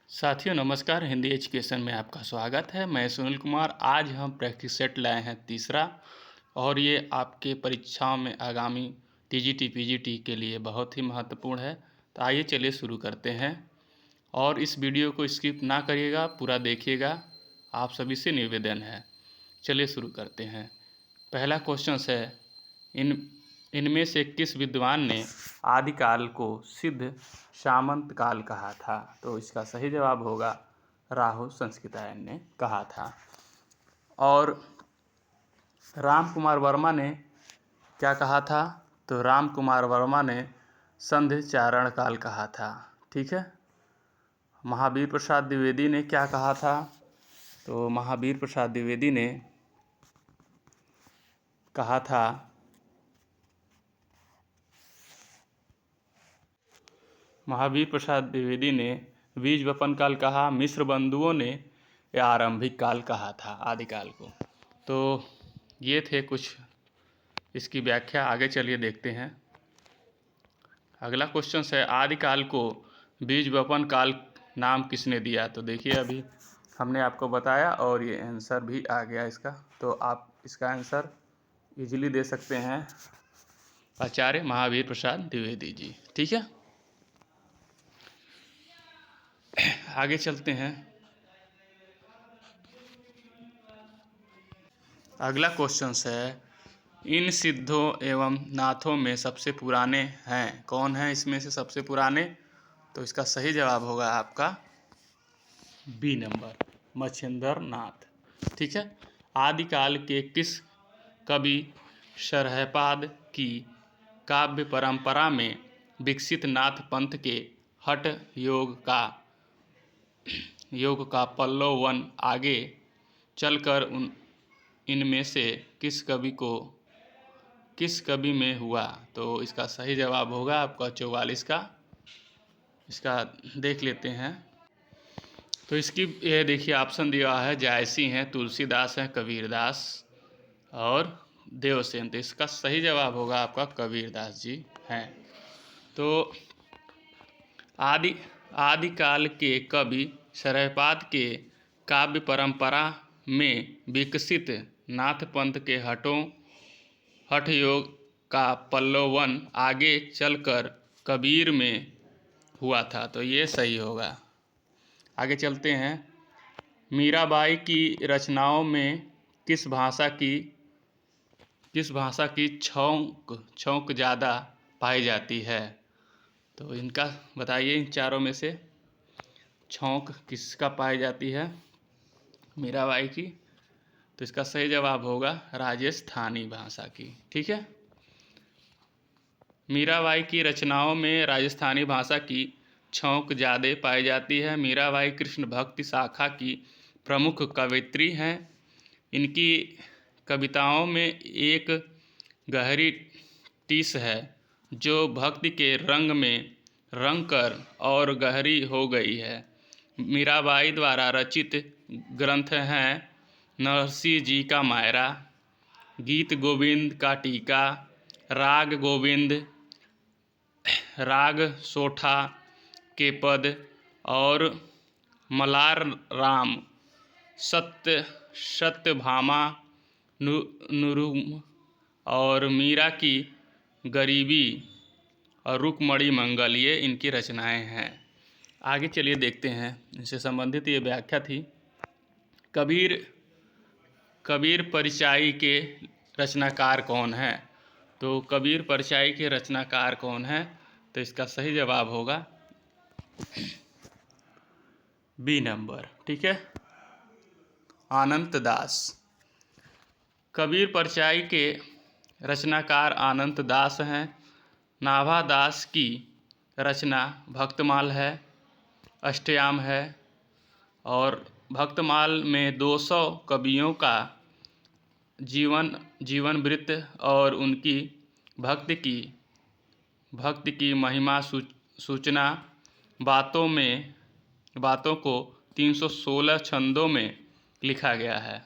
साथियों नमस्कार। हिंदी एजुकेशन में आपका स्वागत है। मैं सुनील कुमार। आज हम प्रैक्टिस सेट लाए हैं तीसरा, और ये आपके परीक्षाओं में आगामी टीजीटी पीजीटी के लिए बहुत ही महत्वपूर्ण है। तो आइए चलिए शुरू करते हैं, और इस वीडियो को स्किप ना करिएगा, पूरा देखिएगा, आप सभी से निवेदन है। चलिए शुरू करते हैं। पहला क्वेश्चन है, इनमें से किस विद्वान ने आदिकाल को सिद्ध सामंत काल कहा था? तो इसका सही जवाब होगा राहु संस्कृतायन ने कहा था। और राम कुमार वर्मा ने क्या कहा था? तो राम कुमार वर्मा ने संध्य चारण काल कहा था। ठीक है। महावीर प्रसाद द्विवेदी ने क्या कहा था? तो महावीर प्रसाद द्विवेदी ने कहा था महावीर प्रसाद द्विवेदी ने बीज वपन काल कहा। मिश्र बंधुओं ने आरंभिक काल कहा था आदिकाल को। तो ये थे कुछ इसकी व्याख्या। आगे चलिए देखते हैं। अगला क्वेश्चन है, आदिकाल को बीज वपन काल नाम किसने दिया? तो देखिए, अभी हमने आपको बताया और ये आंसर भी आ गया इसका। तो आप इसका आंसर इजीली दे सकते हैं, आचार्य महावीर प्रसाद द्विवेदी जी। ठीक है। आगे चलते हैं। अगला क्वेश्चन है, इन सिद्धों एवं नाथों में सबसे पुराने हैं कौन है? इसमें से सबसे पुराने, तो इसका सही जवाब होगा आपका बी नंबर, मच्छिंद्र नाथ। ठीक है। आदिकाल के किस कवि सरहपाद की काव्य परंपरा में विकसित नाथ पंथ के हठ योग का पल्लव वन आगे चलकर इनमें से किस कवि में हुआ? तो इसका सही जवाब होगा आपका 44 का। इसका देख लेते हैं। तो इसकी ये देखिए ऑप्शन दिया है, जायसी हैं, तुलसीदास हैं, कबीरदास और देवसेन। तो इसका सही जवाब होगा आपका कबीरदास जी हैं। तो आदिकाल के कवि सरहपाद के काव्य परंपरा में विकसित नाथ पंथ के हठ योग का पल्लव वन आगे चलकर कबीर में हुआ था। तो ये सही होगा। आगे चलते हैं। मीराबाई की रचनाओं में किस भाषा की छौंक ज़्यादा पाई जाती है? तो इनका बताइए, इन चारों में से छौंक किसका पाई जाती है मीराबाई की? तो इसका सही जवाब होगा राजस्थानी भाषा की। ठीक है। मीराबाई की रचनाओं में राजस्थानी भाषा की छौंक ज़्यादा पाई जाती है। मीराबाई कृष्ण भक्ति शाखा की प्रमुख कवयित्री हैं। इनकी कविताओं में एक गहरी टीस है जो भक्ति के रंग में रंग कर और गहरी हो गई है। मीराबाई द्वारा रचित ग्रंथ हैं नरसिंह जी का मायरा, गीत गोविंद का टीका, राग गोविंद, राग सोठा के पद और मलार राम, सत्यभामा, नुरुम और मीरा की गरीबी और रुक्मणी मंगल, ये इनकी रचनाएं हैं। आगे चलिए देखते हैं, इनसे संबंधित ये व्याख्या थी। कबीर परिचाई के रचनाकार कौन है? तो कबीर परिचाई के रचनाकार कौन है? तो इसका सही जवाब होगा बी नंबर। ठीक है, अनंत दास। कबीर परिचाई के रचनाकार अनंत दास हैं। नाभा दास की रचना भक्तमाल है, अष्टयाम है, और भक्तमाल में 200 कवियों का जीवन वृत्त और उनकी भक्ति की महिमा सूचना बातों को 316 छंदों में लिखा गया है।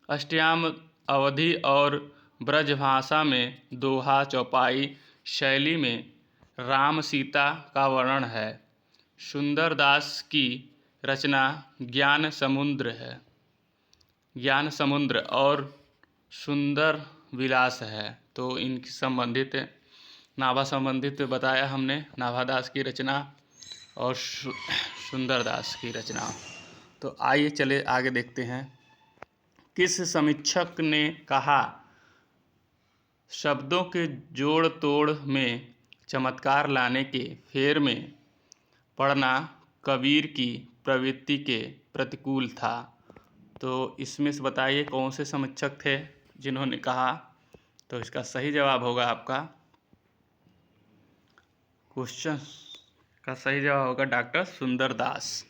अष्टयाम अवधी और ब्रज भाषा में दोहा चौपाई शैली में राम सीता का वर्णन है। सुंदरदास की रचना ज्ञान समुद्र है, ज्ञान समुद्र और सुंदर विलास है। तो इनकी संबंधित नाभा संबंधित बताया हमने, नाभादास की रचना और सुंदरदास की रचना। तो आइए चले आगे देखते हैं। किस समीक्षक ने कहा, शब्दों के जोड़ तोड़ में चमत्कार लाने के फेर में पढ़ना कबीर की प्रवृत्ति के प्रतिकूल था। तो इसमें से बताइए कौन से समीक्षक थे जिन्होंने कहा। तो इसका सही जवाब होगा आपका, क्वेश्चन का सही जवाब होगा डॉक्टर सुंदरदास,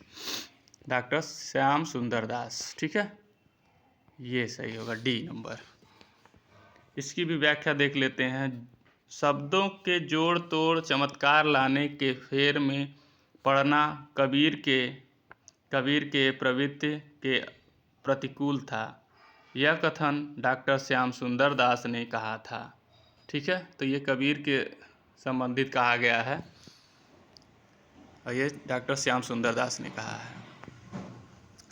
डॉक्टर श्याम सुंदरदास। ठीक है, ये सही होगा, डी नंबर। इसकी भी व्याख्या देख लेते हैं। शब्दों के जोड़ तोड़ चमत्कार लाने के फेर में पढ़ना कबीर के प्रवृत्ति के प्रतिकूल था। यह कथन डॉक्टर श्याम सुंदर दास ने कहा था। ठीक है, तो ये कबीर के संबंधित कहा गया है और ये डॉक्टर श्याम सुंदर दास ने कहा है।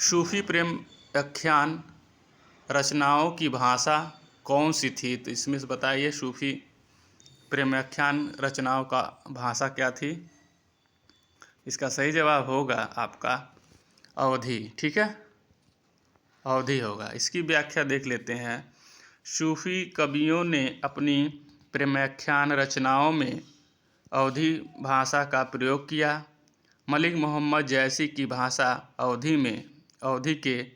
सूफी प्रेम व्याख्यान रचनाओं की भाषा कौन सी थी। तो इसमें से बताइए सूफी प्रेम व्याख्यान रचनाओं का भाषा क्या थी। इसका सही जवाब होगा आपका अवधी। ठीक है, अवधी होगा। इसकी व्याख्या देख लेते हैं। सूफी कवियों ने अपनी प्रेमाख्यान रचनाओं में अवधी भाषा का प्रयोग किया। मलिक मोहम्मद जैसी की भाषा अवधी के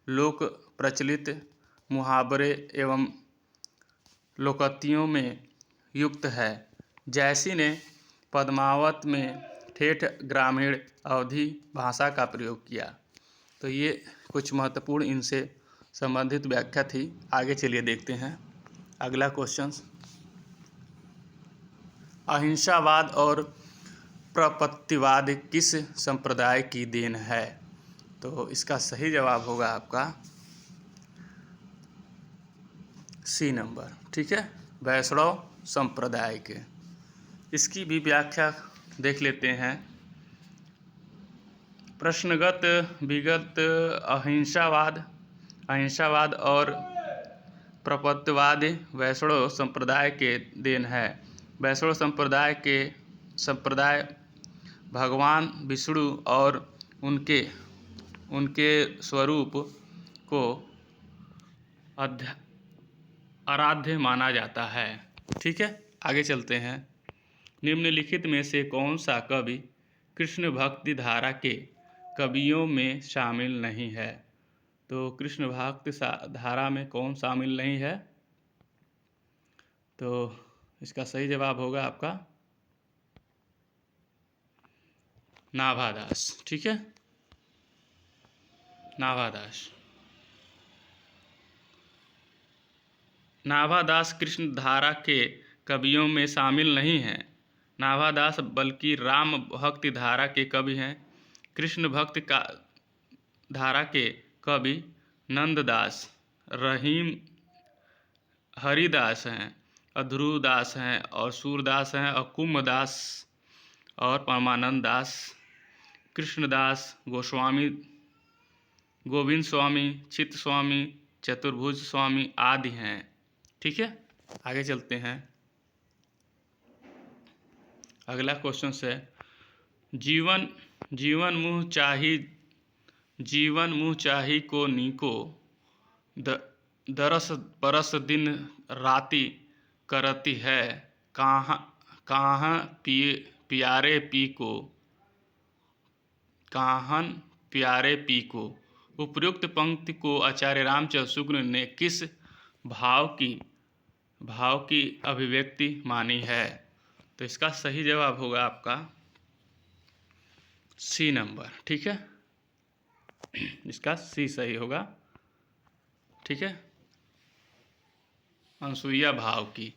लोक प्रचलित मुहावरे एवं लोकोक्तियों में युक्त है। जैसी ने पद्मावत में ठेठ ग्रामीण अवधी भाषा का प्रयोग किया। तो ये कुछ महत्वपूर्ण इनसे संबंधित व्याख्या थी। आगे चलिए देखते हैं अगला क्वेश्चन। अहिंसावाद और प्रपत्तिवाद किस संप्रदाय की देन है। तो इसका सही जवाब होगा आपका सी नंबर। ठीक है, वैष्णव संप्रदाय के। इसकी भी व्याख्या देख लेते हैं। प्रश्नगत विगत अहिंसावाद और प्रपत्तिवाद वैष्णव संप्रदाय के देन है। वैष्णव संप्रदाय भगवान विष्णु और उनके स्वरूप को आराध्य माना जाता है। ठीक है, आगे चलते हैं। निम्नलिखित में से कौन सा कवि कृष्ण भक्ति धारा के कवियों में शामिल नहीं है। तो कृष्ण भक्ति धारा में कौन शामिल नहीं है। तो इसका सही जवाब होगा आपका नाभादास। ठीक है, नाभादास कृष्ण धारा के कवियों में शामिल नहीं हैं। नाभादास बल्कि राम भक्ति धारा के कवि हैं। कृष्ण भक्ति का धारा के कवि नंददास, रहीम हरिदास हैं, ध्रुवदास हैं और सूरदास हैं और कुंभदास और परमानंद दास, कृष्णदास, गोस्वामी, गोविंद स्वामी, चित्त स्वामी, चतुर्भुज स्वामी आदि हैं। ठीक है, आगे चलते हैं। अगला क्वेश्चन है, जीवन मुँह चाही को नीको, दरस बरस दिन राति करती है, काहन प्यारे पी को। उपयुक्त पंक्ति को आचार्य रामचंद्र शुक्ल ने किस भाव की अभिव्यक्ति मानी है। तो इसका सही जवाब होगा आपका सी नंबर। ठीक है, इसका सी सही होगा। ठीक है, अनसुईया भाव की।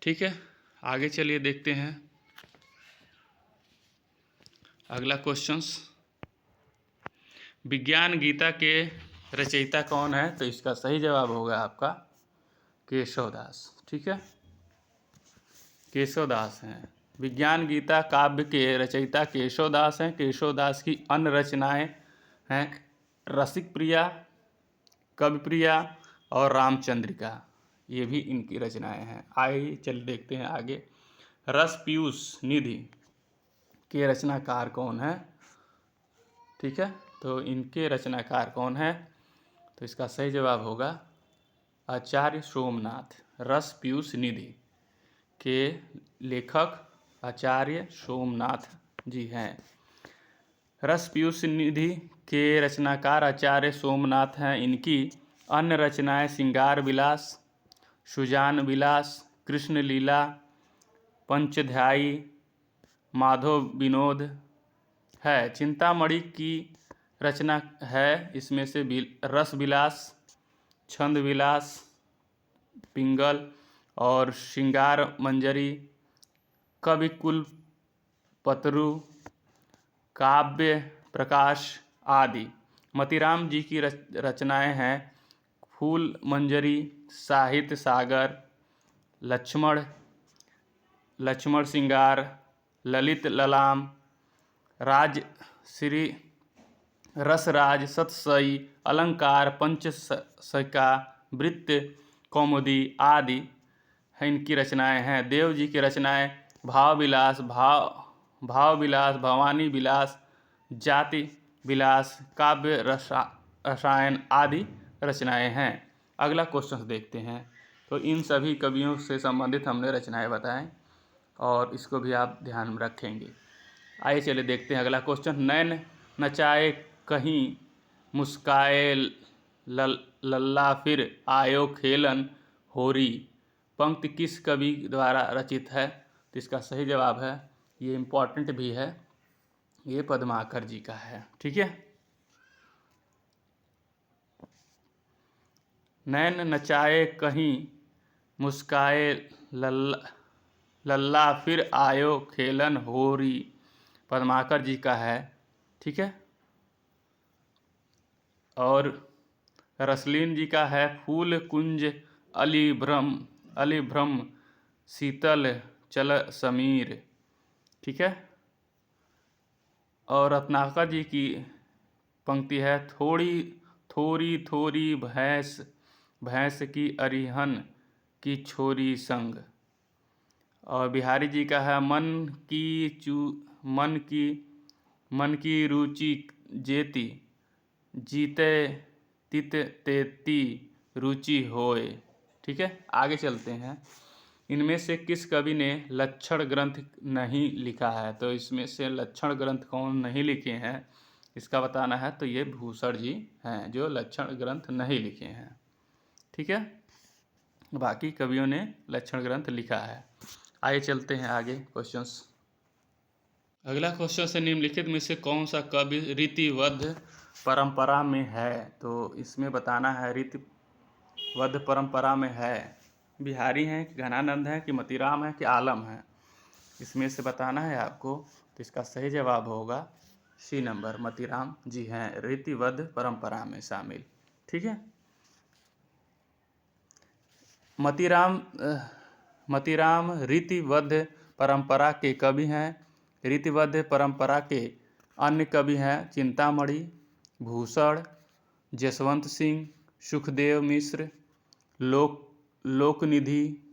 ठीक है, आगे चलिए देखते हैं अगला क्वेश्चंस। विज्ञान गीता के रचयिता कौन है। तो इसका सही जवाब होगा आपका केशवदास। ठीक है, केशवदास हैं। विज्ञान गीता काव्य के रचयिता केशवदास हैं। केशवदास की अन्य रचनाएं हैं रसिक प्रिया, कवि प्रिया और रामचंद्रिका, ये भी इनकी रचनाएं हैं। आइए चल देखते हैं आगे। रस पीयूष निधि के रचनाकार कौन है? ठीक है, तो इनके रचनाकार कौन है? तो इसका सही जवाब होगा आचार्य सोमनाथ। रस पीयूष निधि के लेखक आचार्य सोमनाथ जी हैं। रस पीयूष निधि के रचनाकार आचार्य सोमनाथ हैं। इनकी अन्य रचनाएं श्रृंगार विलास, सुजान विलास, कृष्ण लीला, पंचध्यायी, माधव विनोद है। चिंतामणि की रचना है इसमें से रस विलास, छंद विलास, पिंगल और श्रृंगार मंजरी, कवि कुलपतरु, काव्य प्रकाश आदि। मतीराम जी की रचनाएं हैं फूल मंजरी, साहित्य सागर, लक्ष्मण श्रृंगार, ललित ललाम, राजश्री, रसराज, सतसई, अलंकार, पंचशिका, वृत्त कौमुदी आदि इनकी रचनाएं हैं। देव जी की रचनाएं भाव विलास, भवानी विलास, जाति विलास, काव्य रसायन आदि रचनाएं हैं। अगला क्वेश्चन देखते हैं। तो इन सभी कवियों से संबंधित हमने रचनाएं बताएं और इसको भी आप ध्यान में रखेंगे। आइए चलिए देखते हैं अगला क्वेश्चन। नैन नचाए कहीं मुस्काए लल्ला फिर आयो खेलन होरी पंक्ति किस कवि द्वारा रचित है? तो इसका सही जवाब है, ये इम्पोर्टेंट भी है, ये पद्माकर जी का है। ठीक है, नैन नचाए कहीं मुस्काए लल्ला फिर आयो खेलन होरी पद्माकर जी का है। ठीक है, और रसलीन जी का है फूल कुंज अलिभ्रम शीतल चल समीर। ठीक है, और रत्नाकर जी की पंक्ति है थोड़ी थोड़ी भैंस की अरिहन की छोरी संग। और बिहारी जी का है मन की रुचि जेती जीते तित तेती रुचि होए। ठीक है, आगे चलते हैं। इनमें से किस कवि ने लक्षण ग्रंथ नहीं लिखा है? तो इसमें से लक्षण ग्रंथ कौन नहीं लिखे हैं इसका बताना है। तो ये भूषण जी हैं जो लक्षण ग्रंथ नहीं लिखे हैं। ठीक है, बाकी कवियों ने लक्षण ग्रंथ लिखा है। आइए चलते हैं आगे क्वेश्चंस। अगला क्वेश्चन से निम्नलिखित में से कौन सा कवि रीतिबद्ध परंपरा में है? तो इसमें बताना है रीतिबद्ध परंपरा में है। बिहारी हैं कि घनानंद हैं कि मतीराम हैं कि आलम हैं, इसमें से बताना है आपको। तो इसका सही जवाब होगा सी नंबर, मतीराम जी हैं रीतिबद्ध परंपरा में शामिल। ठीक है, मतीराम रीतिबद्ध परंपरा के कवि हैं। रीतिबद्ध परंपरा के अन्य कवि हैं चिंतामणि, भूषण, जसवंत सिंह, सुखदेव मिश्र, लोकनिधि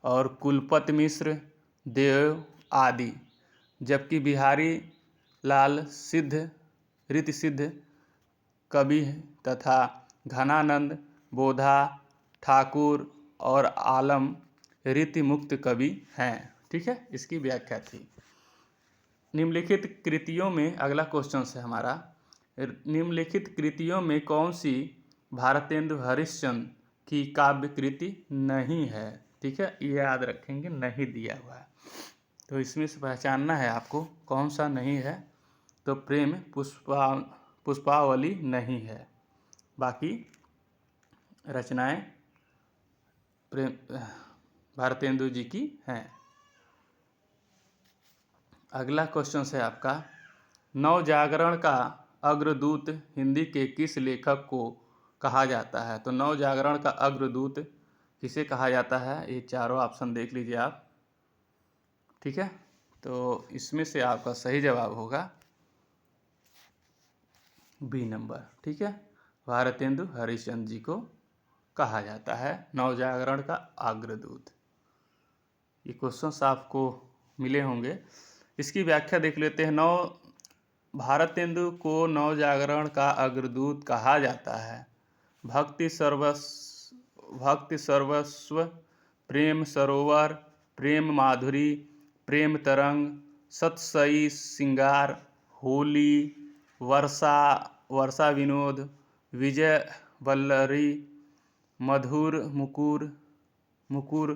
और कुलपति मिश्र, देव आदि। जबकि बिहारी लाल रीति सिद्ध कवि तथा घनानंद, बोधा, ठाकुर और आलम रीति मुक्त कवि हैं। ठीक है, इसकी व्याख्या थी। निम्नलिखित कृतियों में अगला क्वेश्चन है हमारा, निम्नलिखित कृतियों में कौन सी भारतेंदु हरिश्चंद्र की काव्य कृति नहीं है? ठीक है, ये याद रखेंगे, नहीं दिया हुआ है। तो इसमें से पहचानना है आपको कौन सा नहीं है। तो प्रेम पुष्पावली नहीं है, बाकी रचनाएं भारतेंदु जी की हैं। अगला क्वेश्चन है आपका, नवजागरण का अग्रदूत हिंदी के किस लेखक को कहा जाता है? तो नवजागरण का अग्रदूत किसे कहा जाता है? ये चारों ऑप्शन देख लीजिए आप। ठीक है, तो इसमें से आपका सही जवाब होगा बी नंबर। ठीक है, भारतेंदु हरिश्चंद्र जी को कहा जाता है नवजागरण का अग्रदूत। ये क्वेश्चंस आपको मिले होंगे। इसकी व्याख्या देख लेते हैं। भारतेंदु को नवजागरण का अग्रदूत कहा जाता है। भक्ति सर्वस्व, प्रेम सरोवर, प्रेम माधुरी, प्रेम तरंग, सतसई सिंगार, होली, वर्षा वर्षा विनोद, विजय वल्लरी, मधुर मुकुर मुकुर,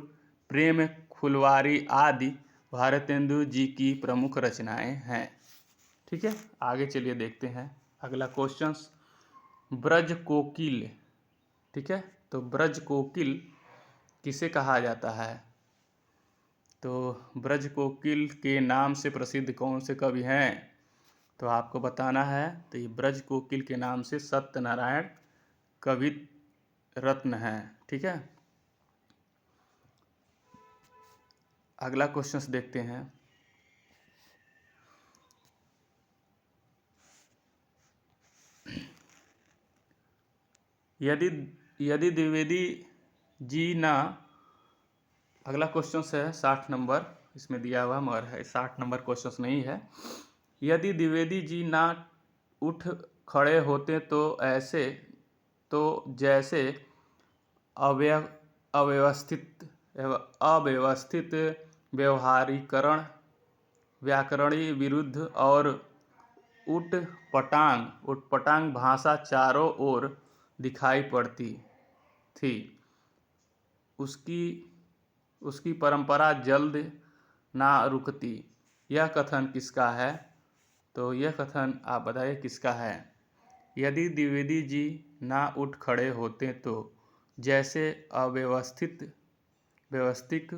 प्रेम फुलवारी आदि भारतेंदु जी की प्रमुख रचनाएं हैं। ठीक है, आगे चलिए देखते हैं अगला क्वेश्चन। ब्रज कोकिल। ठीक है, तो ब्रज कोकिल किसे कहा जाता है? तो ब्रज कोकिल के नाम से प्रसिद्ध कौन से कवि हैं? तो आपको बताना है। तो ये ब्रज कोकिल के नाम से सत्यनारायण कवि रत्न हैं। ठीक है, अगला क्वेश्चन देखते हैं। यदि द्विवेदी जी ना, अगला क्वेश्चन है 60 नंबर, इसमें दिया हुआ मगर है 60 नंबर क्वेश्चन नहीं है। यदि द्विवेदी जी ना उठ खड़े होते तो जैसे अव्यवस्थित व्यवहारीकरण, व्याकरणीय विरुद्ध और उटपटांग भाषा चारों ओर दिखाई पड़ती थी, उसकी परंपरा जल्द ना रुकती। यह कथन किसका है? तो यह कथन आप बताइए किसका है। यदि द्विवेदी जी ना उठ खड़े होते तो जैसे व्यवस्थित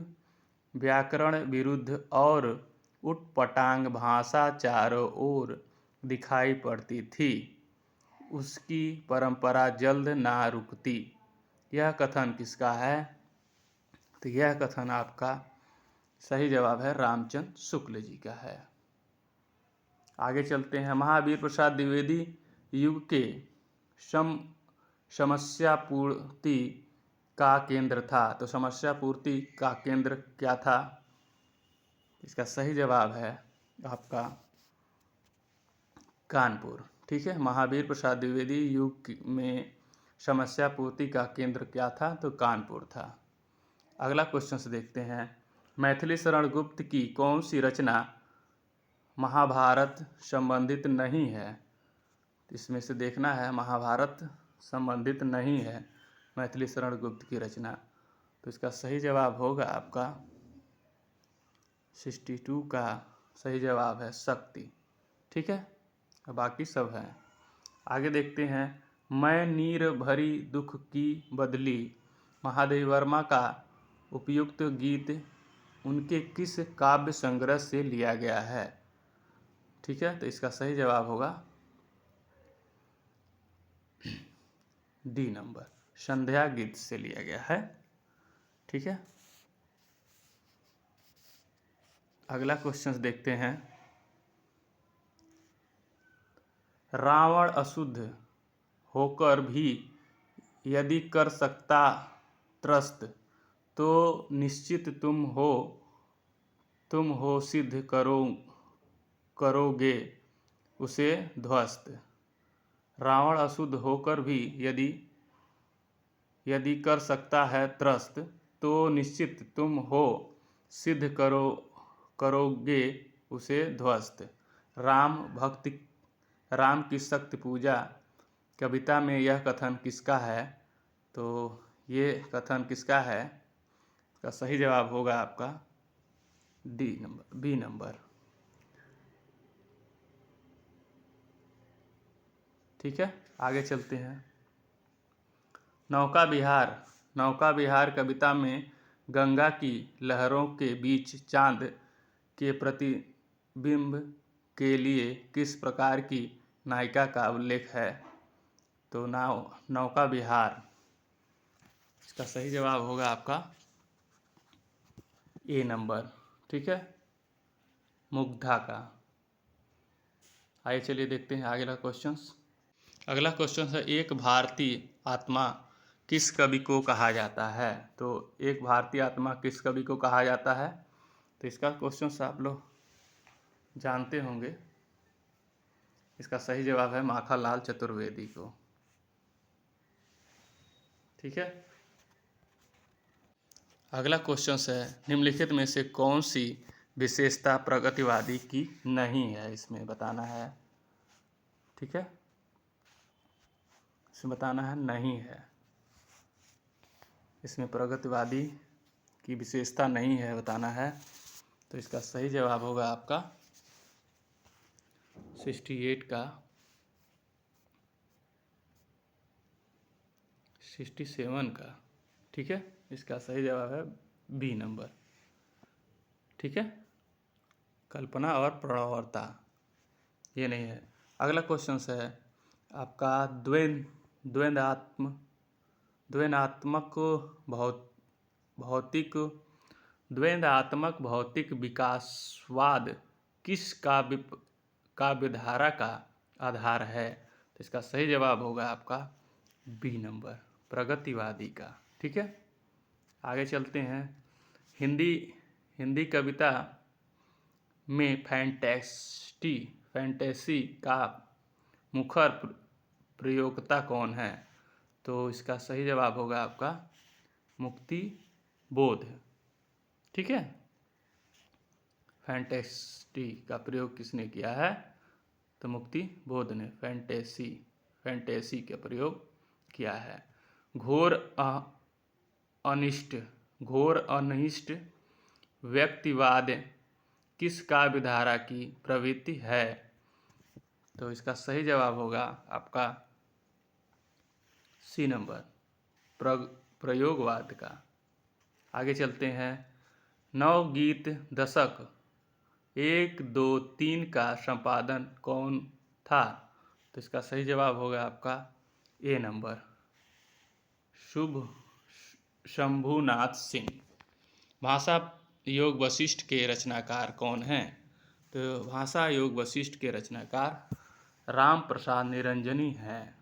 व्याकरण विरुद्ध और उटपटांग भाषा चारों ओर दिखाई पड़ती थी, उसकी परंपरा जल्द ना रुकती। यह कथन किसका है? तो यह कथन आपका सही जवाब है रामचंद्र शुक्ल जी का है। आगे चलते हैं। महावीर प्रसाद द्विवेदी युग के समस्या पूर्ति का केंद्र था। तो समस्या पूर्ति का केंद्र क्या था? इसका सही जवाब है आपका कानपुर। ठीक है, महावीर प्रसाद द्विवेदी युग में समस्या पूर्ति का केंद्र क्या था? तो कानपुर था। अगला क्वेश्चन देखते हैं। मैथिली शरण गुप्त की कौन सी रचना महाभारत संबंधित नहीं है? इसमें से देखना है महाभारत संबंधित नहीं है मैथिली शरण गुप्त की रचना। तो इसका सही जवाब होगा आपका 62 का सही जवाब है शक्ति। ठीक है, बाकी सब है। आगे देखते हैं। मैं नीर भरी दुख की बदली, महादेव वर्मा का उपयुक्त गीत उनके किस काव्य संग्रह से लिया गया है? ठीक है, तो इसका सही जवाब होगा डी नंबर, संध्या गीत से लिया गया है। ठीक है, अगला क्वेश्चन देखते हैं। रावण अशुद्ध होकर भी यदि कर सकता त्रस्त, तो निश्चित तुम हो सिद्ध करोगे उसे ध्वस्त। रावण अशुद्ध होकर भी यदि कर सकता है त्रस्त, तो निश्चित तुम हो सिद्ध करोगे उसे ध्वस्त। राम की शक्ति पूजा कविता में यह कथन किसका है? तो ये कथन किसका है? इसका सही जवाब होगा आपका बी नंबर। ठीक है, आगे चलते हैं। नौका विहार कविता में गंगा की लहरों के बीच चांद के प्रतिबिंब के लिए किस प्रकार की नायिका का उल्लेख है? तो नौका विहार, इसका सही जवाब होगा आपका ए नंबर। ठीक है, मुग्धा का। आइए चलिए देखते हैं अगला क्वेश्चन। अगला क्वेश्चन है, एक भारतीय आत्मा किस कवि को कहा जाता है? तो एक भारतीय आत्मा किस कवि को कहा जाता है? तो इसका क्वेश्चन आप लोग जानते होंगे। इसका सही जवाब है माखनलाल चतुर्वेदी को। ठीक है। अगला क्वेश्चन है, निम्नलिखित में से कौन सी विशेषता प्रगतिवादी की नहीं है? इसमें बताना है। ठीक है, इसमें बताना है नहीं है। इसमें प्रगतिवादी की विशेषता नहीं है बताना है। तो इसका सही जवाब होगा आपका 67 का 67 का। ठीक है, इसका सही जवाब है बी नंबर। ठीक है, कल्पना और प्रवणता ये नहीं है। अगला क्वेश्चन है आपका, द्वैन्दात्मक भौतिक द्वैन्दात्मक भौतिक विकासवाद किस काव्यधारा का आधार है? तो इसका सही जवाब होगा आपका बी नंबर, प्रगतिवादी का। ठीक है, आगे चलते हैं। हिंदी हिंदी कविता में फैंटेसी का मुखर प्रयोक्ता कौन है? तो इसका सही जवाब होगा आपका मुक्ति बोध। ठीक है, फैंटेसी का प्रयोग किसने किया है? तो मुक्ति बोध ने फैंटेसी का प्रयोग किया है। घोर अनिष्ट व्यक्तिवाद किस काव्यधारा की प्रवृत्ति है? तो इसका सही जवाब होगा आपका सी नंबर, प्रयोगवाद का। आगे चलते हैं। नवगीत दशक 1, 2, 3 का संपादन कौन था? तो इसका सही जवाब होगा आपका ए नंबर, शंभुनाथ सिंह। भाषा योग वशिष्ठ के रचनाकार कौन हैं? तो भाषा योग वशिष्ठ के रचनाकार राम प्रसाद निरंजनी हैं।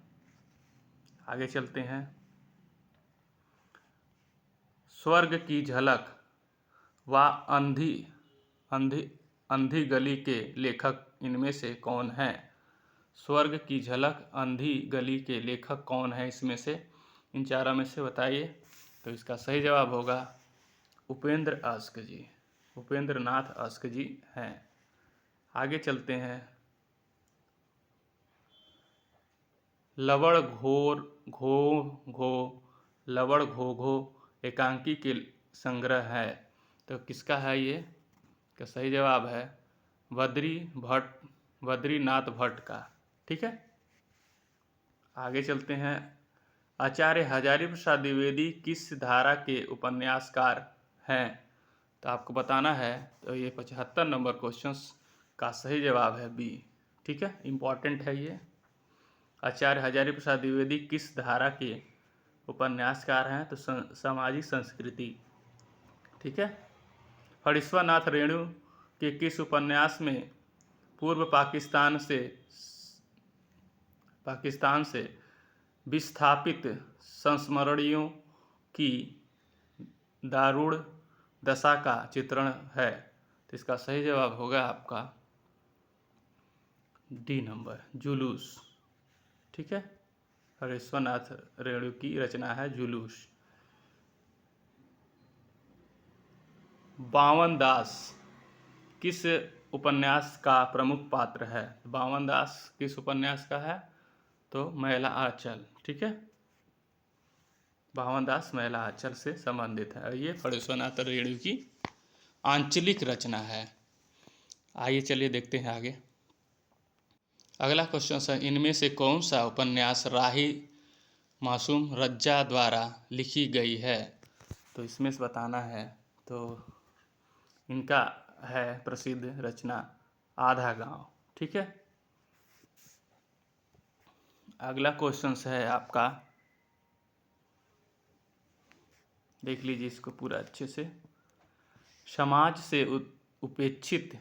आगे चलते हैं। स्वर्ग की झलक व अंधी गली के लेखक इनमें से कौन है? स्वर्ग की झलक, अंधी गली के लेखक कौन है इसमें से? इन चारों में से बताइए। तो इसका सही जवाब होगा उपेंद्र अस्क जी, उपेंद्र नाथ अस्क जी हैं। आगे चलते हैं। लवण घो घो एकांकी के संग्रह है। तो किसका है ये? का सही जवाब है बद्रीनाथ भट्ट का। ठीक है, आगे चलते हैं। आचार्य हजारी प्रसाद द्विवेदी किस धारा के उपन्यासकार हैं? तो आपको बताना है। तो ये 75 नंबर क्वेश्चन का सही जवाब है बी। ठीक है, इम्पॉर्टेंट है ये। आचार्य हजारी प्रसाद द्विवेदी किस धारा के उपन्यासकार हैं? तो सामाजिक संस्कृति। ठीक है, फणीश्वर नाथ रेणु के किस उपन्यास में पूर्व पाकिस्तान से विस्थापित संस्मरणियों की दारुण दशा का चित्रण है? तो इसका सही जवाब होगा आपका डी नंबर, जुलूस। ठीक है, फणीश्वर नाथ रेणु की रचना है जुलूस। बावन दास किस उपन्यास का प्रमुख पात्र है? बावन दास किस उपन्यास का है? तो मैला आंचल। ठीक है, बावन दास मैला आंचल से संबंधित है। ये फणीश्वर नाथ रेणु की आंचलिक रचना है। आइए चलिए देखते हैं आगे। अगला क्वेश्चन है, इनमें से कौन सा उपन्यास राही मासूम रज्जा द्वारा लिखी गई है? तो इसमें से बताना है। तो इनका है प्रसिद्ध रचना आधा गांव। ठीक है, अगला क्वेश्चन है आपका, देख लीजिए इसको पूरा अच्छे से। समाज से उपेक्षित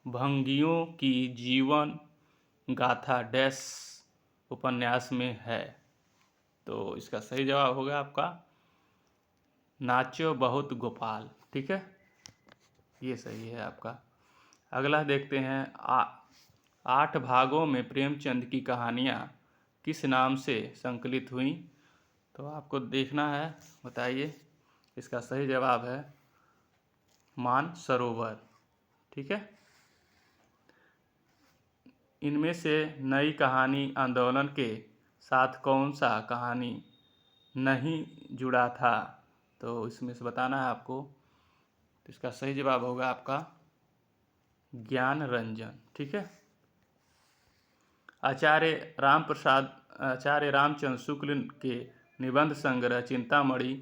भंगियों की जीवन गाथा डैश उपन्यास में है। तो इसका सही जवाब होगा आपका नाचो बहुत गोपाल। ठीक है, ये सही है आपका। अगला देखते हैं 8 भागों में प्रेमचंद की कहानियाँ किस नाम से संकलित हुई। तो आपको देखना है, बताइए। इसका सही जवाब है मानसरोवर। ठीक है, इनमें से नई कहानी आंदोलन के साथ कौन सा कहानी नहीं जुड़ा था। तो इसमें से बताना है आपको। तो इसका सही जवाब होगा आपका ज्ञान रंजन। ठीक है, आचार्य रामचंद्र शुक्ल के निबंध संग्रह चिंतामणि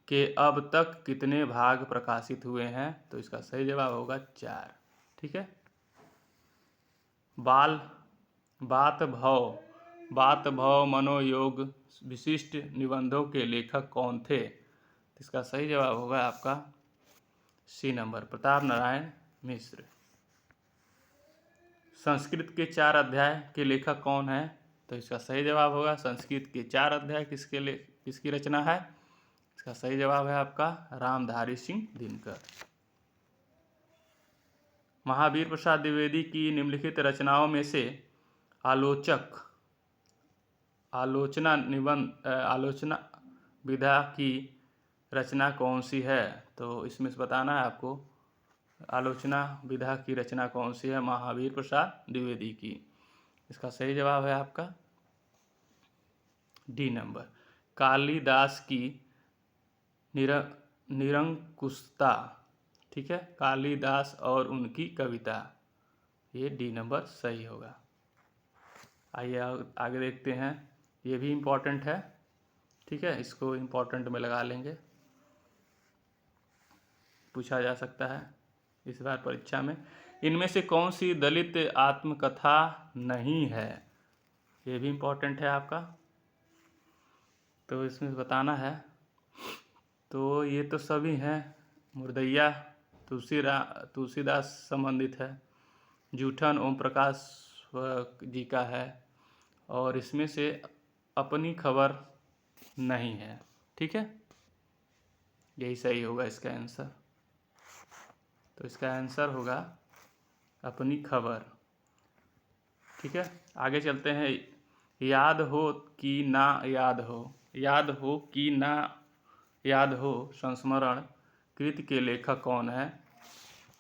के अब तक कितने भाग प्रकाशित हुए हैं। तो इसका सही जवाब होगा 4। ठीक है, बात भव मनोयोग विशिष्ट निबंधों के लेखक कौन थे। इसका सही जवाब होगा आपका सी नंबर, प्रताप नारायण मिश्र। संस्कृत के 4 अध्याय के लेखक कौन है। तो इसका सही जवाब होगा संस्कृत के 4 अध्याय किसकी रचना है। इसका सही जवाब है आपका रामधारी सिंह दिनकर। महावीर प्रसाद द्विवेदी की निम्नलिखित रचनाओं में से आलोचना विधा की रचना कौन सी है। तो इसमें से बताना है आपको आलोचना विधा की रचना कौन सी है महावीर प्रसाद द्विवेदी की। इसका सही जवाब है आपका डी नंबर, कालिदास की निरंकुशता। ठीक है, कालिदास और उनकी कविता, ये डी नंबर सही होगा। आइए आगे देखते हैं, ये भी इम्पोर्टेंट है। ठीक है, इसको इम्पोर्टेंट में लगा लेंगे, पूछा जा सकता है इस बार परीक्षा में। इनमें से कौन सी दलित आत्मकथा नहीं है। ये भी इम्पोर्टेंट है आपका, तो इसमें बताना है। तो ये तो सभी हैं, मुर्दैया तुलसीदास संबंधित है, जूठन ओम प्रकाश जी का है, और इसमें से अपनी खबर नहीं है। ठीक है, यही सही होगा इसका आंसर। तो इसका आंसर होगा अपनी खबर। ठीक है, आगे चलते हैं। याद हो कि ना याद हो संस्मरण कृति के लेखक कौन है।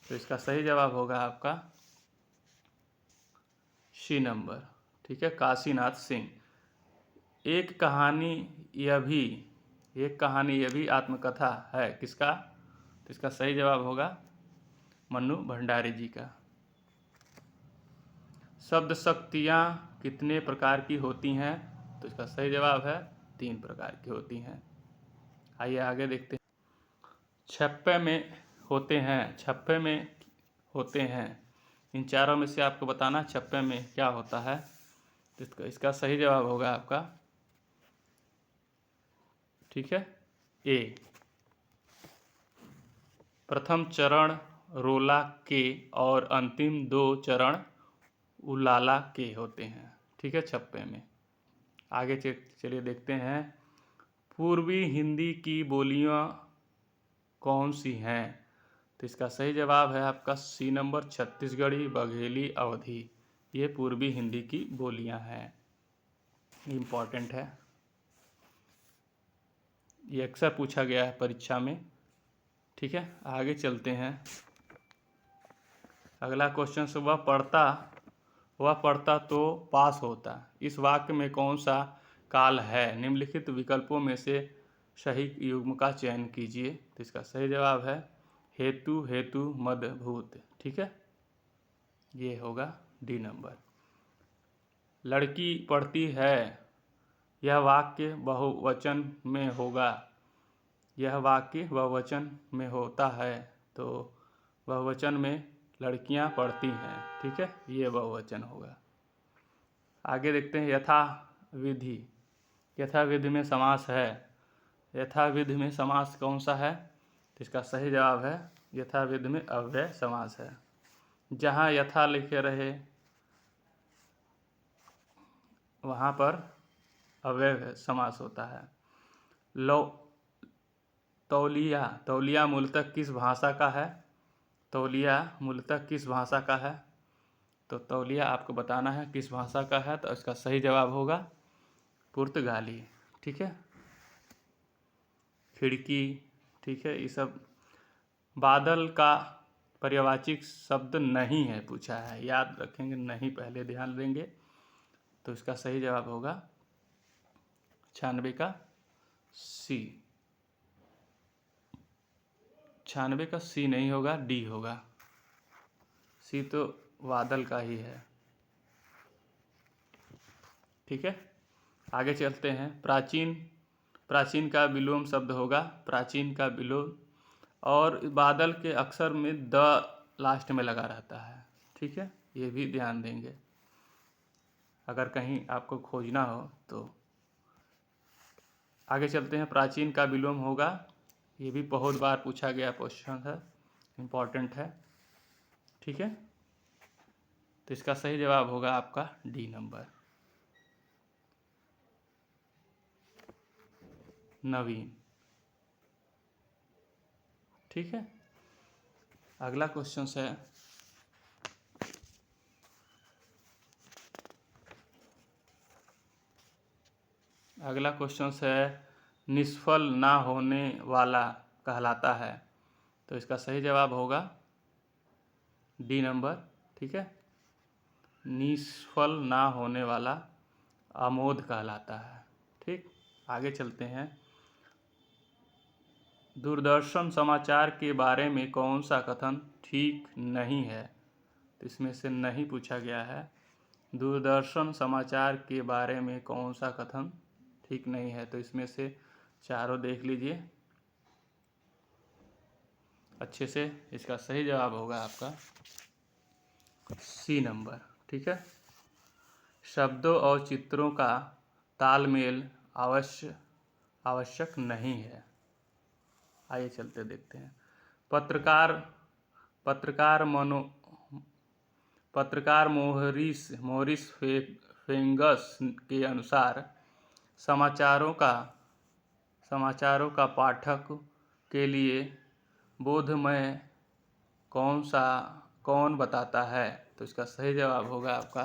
तो इसका सही जवाब होगा आपका सी नंबर। ठीक है, काशीनाथ सिंह। एक कहानी यह भी आत्मकथा है किसका। तो इसका सही जवाब होगा मन्नू भंडारी जी का। शब्द शक्तियाँ कितने प्रकार की होती हैं। तो इसका सही जवाब है 3 प्रकार की होती हैं। आइए आगे देखते हैं। छप्पे में होते हैं, इन चारों में से आपको बताना छप्पे में क्या होता है। तो इसका सही जवाब होगा आपका, ठीक है, ए। प्रथम चरण रोला के और अंतिम 2 चरण उलाला के होते हैं। ठीक है, छप्पे में। आगे चलिए देखते हैं, पूर्वी हिंदी की बोलियां कौन सी हैं। तो इसका सही जवाब है आपका सी नंबर, छत्तीसगढ़ी, बघेली, अवधी। ये पूर्वी हिंदी की बोलियां हैं, इम्पॉर्टेंट है, ये अक्सर पूछा गया है परीक्षा में। ठीक है, आगे चलते हैं। अगला क्वेश्चन से वह पढ़ता तो पास होता, इस वाक्य में कौन सा काल है। निम्नलिखित विकल्पों में से सही युग्म का चयन कीजिए। तो इसका सही जवाब है हेतु मद भूत। ठीक है, ये होगा डी नंबर। लड़की पढ़ती है, यह वाक्य बहुवचन में होगा। यह वाक्य बहुवचन में होता है, तो बहुवचन में लड़कियां पढ़ती हैं। ठीक है, ये बहुवचन होगा। आगे देखते हैं, यथाविधि में समास है। यथाविधि में समास कौन सा है। तो इसका सही जवाब है यथाविधि में अव्यय समास है। जहाँ यथा लिखे रहे वहाँ पर अव्यय समास होता है। लो तौलिया, तौलिया मूलतः किस भाषा का है? तौलिया मूलतः किस भाषा का है? तो तौलिया आपको बताना है किस भाषा का है, तो इसका सही जवाब होगा पुर्तगाली। ठीक है। खिड़की, ठीक है, ये सब। बादल का पर्यायवाची शब्द नहीं है पूछा है, याद रखेंगे, नहीं पहले ध्यान देंगे। तो इसका सही जवाब होगा 96 का सी। 96 का सी नहीं होगा, डी होगा। सी तो बादल का ही है। ठीक है, आगे चलते हैं। प्राचीन, प्राचीन का विलोम शब्द होगा प्राचीन का विलोम, और बादल के अक्षर में द लास्ट में लगा रहता है। ठीक है, ये भी ध्यान देंगे अगर कहीं आपको खोजना हो तो। आगे चलते हैं। प्राचीन का विलोम होगा, ये भी बहुत बार पूछा गया क्वेश्चन है, इम्पॉर्टेंट है। ठीक है, तो इसका सही जवाब होगा आपका डी नंबर, नवीन। ठीक है, अगला क्वेश्चन है अगला क्वेश्चन है निष्फल ना होने वाला कहलाता है, तो इसका सही जवाब होगा डी नंबर। ठीक है, निष्फल ना होने वाला आमोद कहलाता है। ठीक, आगे चलते हैं। दूरदर्शन समाचार के बारे में कौन सा कथन ठीक नहीं है? तो इसमें से नहीं पूछा गया है। दूरदर्शन समाचार के बारे में कौन सा कथन ठीक नहीं है? तो इसमें से चारों देख लीजिए अच्छे से। इसका सही जवाब होगा आपका सी नंबर। ठीक है, शब्दों और चित्रों का तालमेल आवश्यक नहीं है। आइए चलते देखते हैं। पत्रकार पत्रकार मोरिस फेंगस के अनुसार समाचारों का पाठक के लिए बोधमय कौन बताता है? तो इसका सही जवाब होगा आपका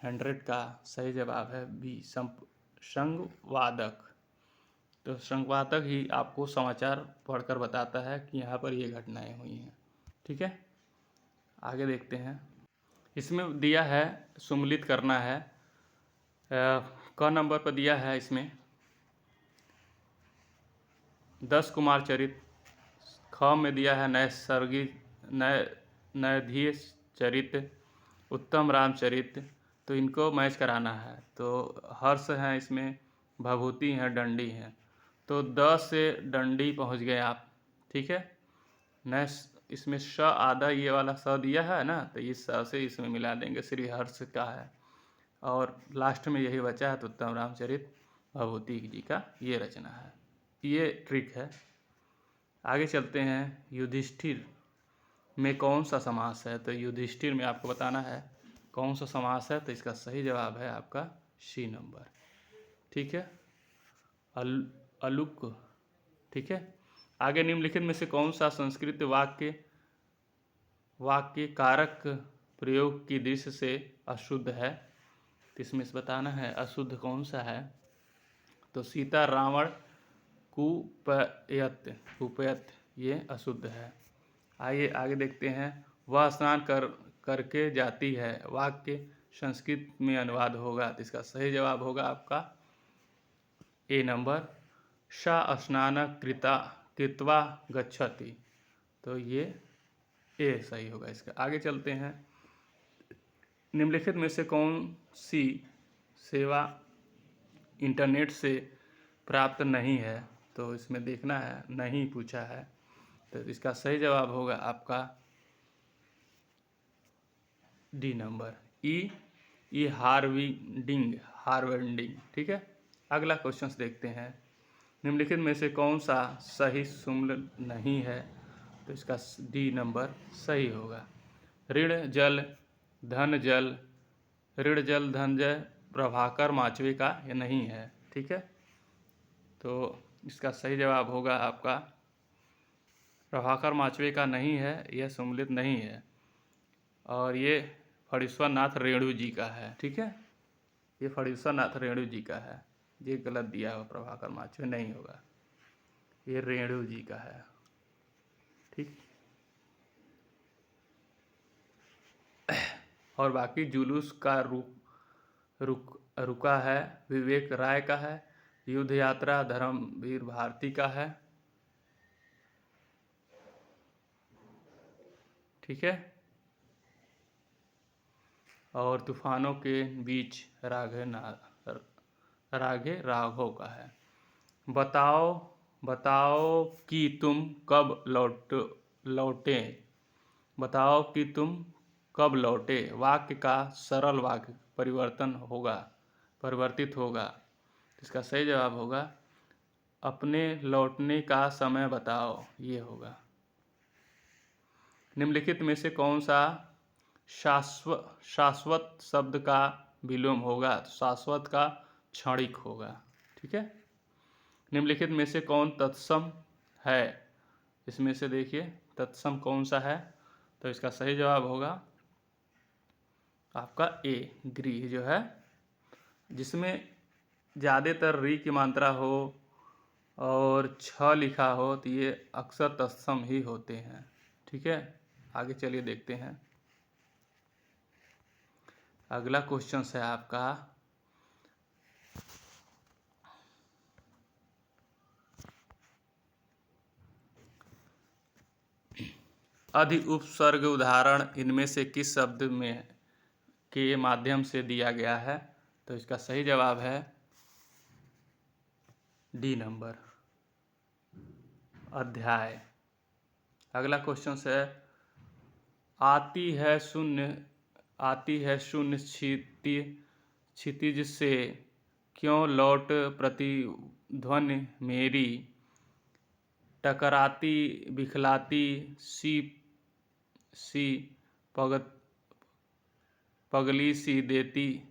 100 का सही जवाब है बी, संवादक। तो संवादक ही आपको समाचार पढ़कर बताता है कि यहाँ पर ये घटनाएं हुई हैं। ठीक है, आगे देखते हैं। इसमें दिया है सम्मिलित करना है, क नंबर पर दिया है इसमें 10 कुमार चरित, ख में दिया है नैधीय चरित, उत्तम रामचरित। तो इनको मैच कराना है। तो हर्ष है इसमें, भभूति है, दंडी है। तो 10 से दंडी पहुंच गए आप। ठीक है, न इसमें स आधा ये वाला स दिया है ना, तो इस स से इसमें मिला देंगे, श्री हर्ष का है। और लास्ट में यही बचा है, तो उत्तम रामचरित भभूति जी का ये रचना है। ये ट्रिक है। आगे चलते हैं। युधिष्ठिर में कौन सा समास है? तो युधिष्ठिर में आपको बताना है कौन सा समास है। तो इसका सही जवाब है आपका सी नंबर। ठीक है, अलुक। ठीक है, आगे निम्नलिखित में से कौन सा संस्कृत वाक्य कारक प्रयोग की दृष्टि से अशुद्ध है? तो इसमें से बताना है अशुद्ध कौन सा है। तो सीता रावण कुपयत ये अशुद्ध है। आइए आगे देखते हैं। वह स्नान करके जाती है, वाक्य संस्कृत में अनुवाद होगा। तो इसका सही जवाब होगा आपका ए नंबर, सा स्नान कृत्वा गच्छति। तो ये ए सही होगा इसका। आगे चलते हैं। निम्नलिखित में से कौन सी सेवा इंटरनेट से प्राप्त नहीं है? तो इसमें देखना है, नहीं पूछा है। तो इसका सही जवाब होगा आपका डी नंबर, ई हार्वेंडिंग। ठीक है, अगला क्वेश्चन देखते हैं। निम्नलिखित में से कौन सा सही सुम्ल नहीं है? तो इसका डी नंबर सही होगा। ऋण जल धन जल, ऋण जल धन जय प्रभाकर माचवे का ये नहीं है। ठीक है, तो इसका सही जवाब होगा आपका प्रभाकर माचवे का नहीं है, यह सम्मिलित नहीं है, और ये फणीश्वर नाथ रेणु जी का है। ठीक है, ये फणीश्वर नाथ रेणु जी का है, ये गलत दिया हुआ, प्रभाकर माचवे नहीं होगा, ये रेणु जी का है। ठीक, और बाकी जुलूस का रुका है विवेक राय का है, युद्ध यात्रा धर्मवीर भारती का है। ठीक है, और तूफानों के बीच राघे राघव का है। बताओ कि तुम कब लौटे, बताओ कि तुम कब लौटे, वाक्य का सरल वाक्य परिवर्तित होगा। इसका सही जवाब होगा अपने लौटने का समय बताओ, ये होगा। निम्नलिखित में से कौन सा शाश्वत शब्द का विलोम होगा? शाश्वत का क्षणिक होगा। ठीक है, निम्नलिखित में से कौन तत्सम है? इसमें से देखिए तत्सम कौन सा है, तो इसका सही जवाब होगा आपका ए, गृह जो है, जिसमें ज़्यादातर री की मात्रा हो और छ लिखा हो तो ये अक्सर तत्सम ही होते हैं। ठीक है, आगे चलिए देखते हैं। अगला क्वेश्चन है आपका अधि उपसर्ग उदाहरण इनमें से किस शब्द में के माध्यम से दिया गया है? तो इसका सही जवाब है डी नंबर, अध्याय। अगला क्वेश्चन है आती है शून्य क्षितिज से क्यों लौट प्रतिध्वनि मेरी, टकराती बिखलाती सी पगली सी देती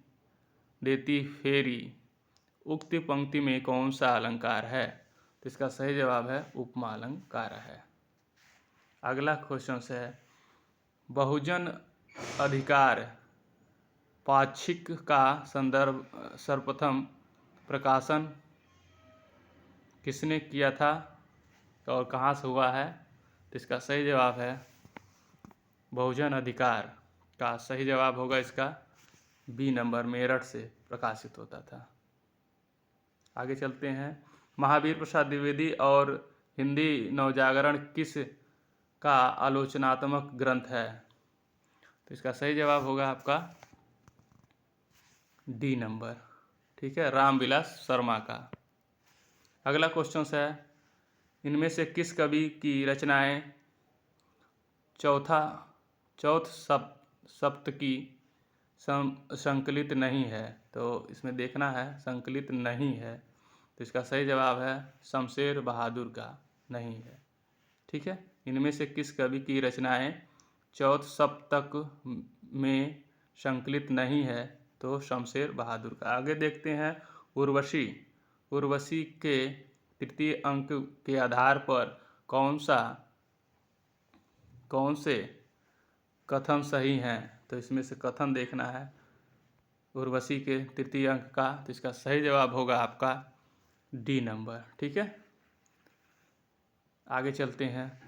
फेरी, उक्त पंक्ति में कौन सा अलंकार है? तो इसका सही जवाब है उपमा अलंकार है। अगला क्वेश्चन है बहुजन अधिकार पाक्षिक का संदर्भ सर्वप्रथम प्रकाशन किसने किया था और कहाँ से हुआ है? तो इसका सही जवाब है बहुजन अधिकार का सही जवाब होगा इसका बी नंबर, मेरठ से प्रकाशित होता था। आगे चलते हैं। महावीर प्रसाद द्विवेदी और हिंदी नवजागरण किस का आलोचनात्मक ग्रंथ है? तो इसका सही जवाब होगा आपका डी नंबर। ठीक है, रामविलास शर्मा का। अगला क्वेश्चन है इनमें से किस कवि की रचनाएं चौथ सप्तकी संकलित नहीं है? तो इसमें देखना है संकलित नहीं है, तो इसका सही जवाब है शमशेर बहादुर का नहीं है। ठीक है, इनमें से किस कवि की रचनाएं चौथ सप्तक में संकलित नहीं है? तो शमशेर बहादुर का। आगे देखते हैं उर्वशी के तृतीय अंक के आधार पर कौन से कथन सही हैं? तो इसमें से कथन देखना है उर्वशी के तृतीय अंक का, तो इसका सही जवाब होगा आपका डी नंबर। ठीक है, आगे चलते हैं।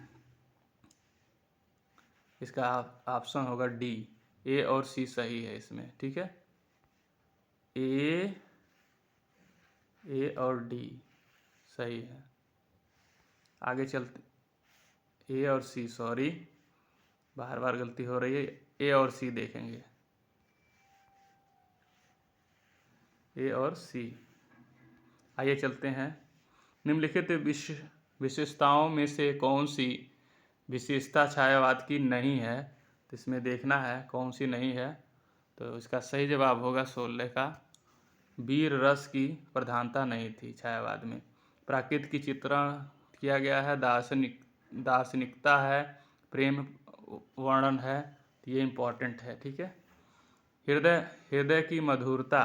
इसका ऑप्शन होगा डी, ए और सी सही है इसमें। ठीक है, ए और डी सही है। आगे चलते ए और सी, सॉरी बार बार गलती हो रही है, ए और सी देखेंगे, ए और सी। आइए चलते हैं। निम्नलिखित विशेषताओं में से कौन सी विशेषता छायावाद की नहीं है? तो इसमें देखना है कौन सी नहीं है, तो इसका सही जवाब होगा 16 का वीर रस की प्रधानता नहीं थी छायावाद में। प्राकृत की चित्रण किया गया है, दार्शनिकता है, प्रेम वर्णन है, तो ये इम्पोर्टेंट है, ठीक है। हृदय हृदय की मधुरता,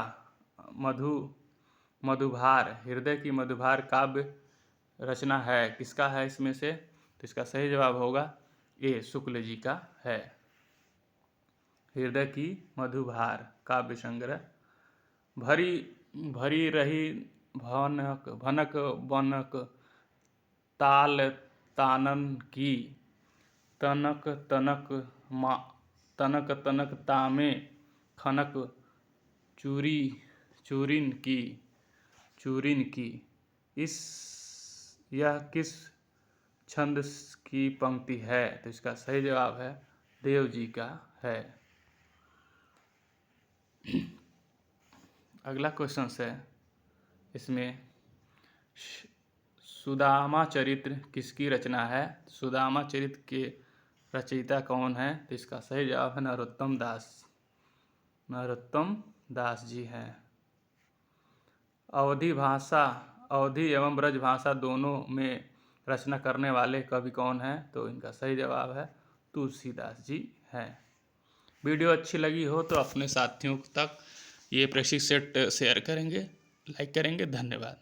मधुभार, हृदय की मधुभार काव्य रचना है, किसका है इसमें से? तो इसका सही जवाब होगा ए, शुक्ल जी का है। हृदय की मधुभार काव्य संग्रह। भरी भरी रही भनक भनक बनक ताल तानन की, तनक तनक मा तनक तनक तामे खनक चूरिन की। यह किस छंद की पंक्ति है? तो इसका सही जवाब है देव जी का है। अगला क्वेश्चन है, इसमें सुदामा चरित्र किसकी रचना है? सुदामा चरित्र के रचयिता कौन है? तो इसका सही जवाब है नरोत्तम दास जी हैं। अवधी एवं ब्रज भाषा दोनों में रचना करने वाले कवि कौन हैं? तो इनका सही जवाब है तुलसीदास जी हैं। वीडियो अच्छी लगी हो तो अपने साथियों तक ये प्रैक्टिस सेट शेयर करेंगे, लाइक करेंगे। धन्यवाद।